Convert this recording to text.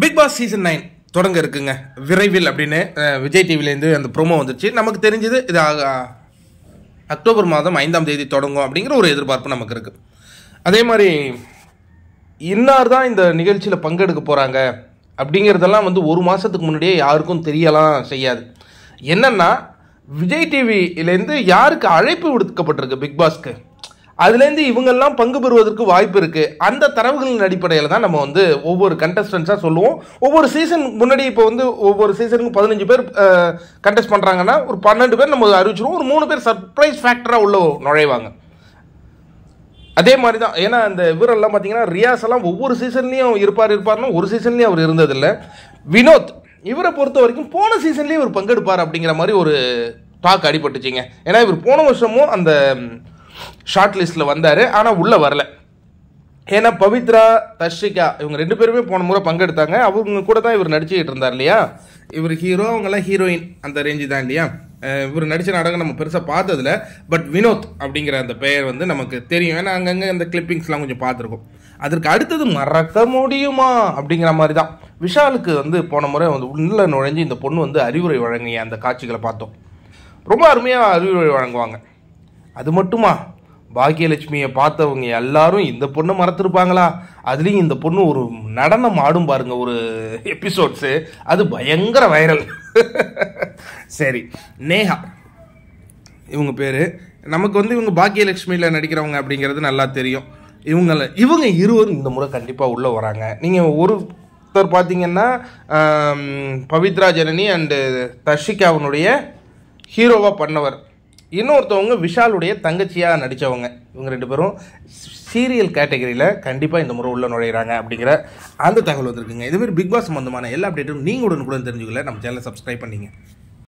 Big Boss season 9 தொடங்க இருக்குங்க விரைவில் அப்படின்னு விஜய் டிவிலேருந்து அந்த ப்ரோமோ வந்துச்சு. நமக்கு தெரிஞ்சது இது அக்டோபர் மாதம் 5ஆம் தேதி தொடங்கும் அப்படிங்கிற ஒரு எதிர்பார்ப்பு நமக்கு இருக்குது. அதே மாதிரி இன்னார் தான் இந்த நிகழ்ச்சியில் பங்கெடுக்க போகிறாங்க அப்படிங்கிறதெல்லாம் ஒரு மாதத்துக்கு முன்னாடியே யாருக்கும் தெரியலாம் செய்யாது. என்னென்னா விஜய் டிவிலேருந்து யாருக்கு அழைப்பு விடுக்கப்பட்டிருக்கு பிக் பாஸ்க்கு, அதுலேருந்து இவங்கெல்லாம் பங்கு பெறுவதற்கு வாய்ப்பு இருக்குது. அந்த தரவுகளின் அடிப்படையில் தான் நம்ம ஒவ்வொரு கண்டஸ்டன்ஸாக சொல்லுவோம். ஒவ்வொரு சீசன் முன்னாடி இப்போ ஒவ்வொரு சீசனுக்கு 15 பேர் கண்டெஸ்ட் பண்ணுறாங்கன்னா ஒரு 12 பேர் நம்ம அறிவிச்சிருவோம். ஒரு 3 பேர் சர்ப்ரைஸ் ஃபேக்டராக உள்ள நுழைவாங்க. அதே மாதிரி தான். ஏன்னா அந்த இவரெல்லாம் பார்த்தீங்கன்னா ரியாஸ் எல்லாம் ஒவ்வொரு சீசன்லேயும் இருப்பார்னு ஒரு சீசன்லேயும் அவர் இருந்ததில்லை. வினோத் இவரை பொறுத்த வரைக்கும் போன சீசன்லேயே இவர் பங்கெடுப்பார் அப்படிங்கிற மாதிரி ஒரு டாக் அடிபட்டுச்சிங்க. ஏன்னா இவர் போன வருஷமும் அந்த ஷார்ட் லிஸ்ட்டில் வந்தார், ஆனால் உள்ளே வரல. ஏன்னா பவித்ரா, தர்ஷிகா இவங்க 2 பேருமே போன முறை பங்கெடுத்தாங்க. அவங்க கூட தான் இவர் நடிச்சுக்கிட்டு இருந்தார் இல்லையா. இவர் ஹீரோ, அவங்கெல்லாம் ஹீரோயின் அந்த ரேஞ்சு தான் இல்லையா. இவர் நடித்த நாடகம் நம்ம பெருசாக பார்த்ததில்ல. பட் வினோத் அப்படிங்கிற அந்த பெயர் நமக்கு தெரியும். ஏன்னா அங்கங்கே அந்த கிளிப்பிங்ஸ்லாம் கொஞ்சம் பார்த்துருக்கோம். அதற்கு அடுத்தது மறக்க முடியுமா அப்படிங்கிற மாதிரி தான் விஷாலுக்கு போன முறை உள்ள நுழைஞ்சு இந்த பொண்ணு அறிவுரை வழங்கிய அந்த காட்சிகளை பார்த்தோம். ரொம்ப அருமையாக அறிவுரை வழங்குவாங்க. அது மட்டுமா, பாக்கியலட்சுமியை பார்த்தவங்க எல்லாரும் இந்த பொண்ணை மறந்துருப்பாங்களா? அதுலேயும் இந்த பொண்ணு ஒரு நடனம் ஆடும் பாருங்க ஒரு எபிசோட்ஸு, அது பயங்கர வைரல். சரி, நேஹா இவங்க பேர் நமக்கு இவங்க பாக்கியலட்சுமியில் நடிக்கிறவங்க அப்படிங்கிறது நல்லா தெரியும். இவங்க இருவரும் இந்த முறை கண்டிப்பாக உள்ளே வராங்க. நீங்கள் ஒருத்தர் பார்த்தீங்கன்னா பவித்ரா ஜனனி அண்டு தர்ஷிகாவினுடைய ஹீரோவாக பண்ணவர், இன்னொருத்தவங்க விஷாலுடைய தங்கச்சியாக நடித்தவங்க. இவங்க 2 பேரும் சீரியல் கேட்டகரியில் கண்டிப்பாக இந்த முறை உள்ள நுழைகிறாங்க அப்படிங்கிற அந்த தகவல் வந்திருக்குங்க. இதுமாதிரி பிக் பாஸ் சம்பந்தமான எல்லா அப்டேட்டும் நீங்கள் உடனுக்குடன் தெரிஞ்சுக்கல நம்ம சேனலை சப்ஸ்கிரைப் பண்ணிங்க.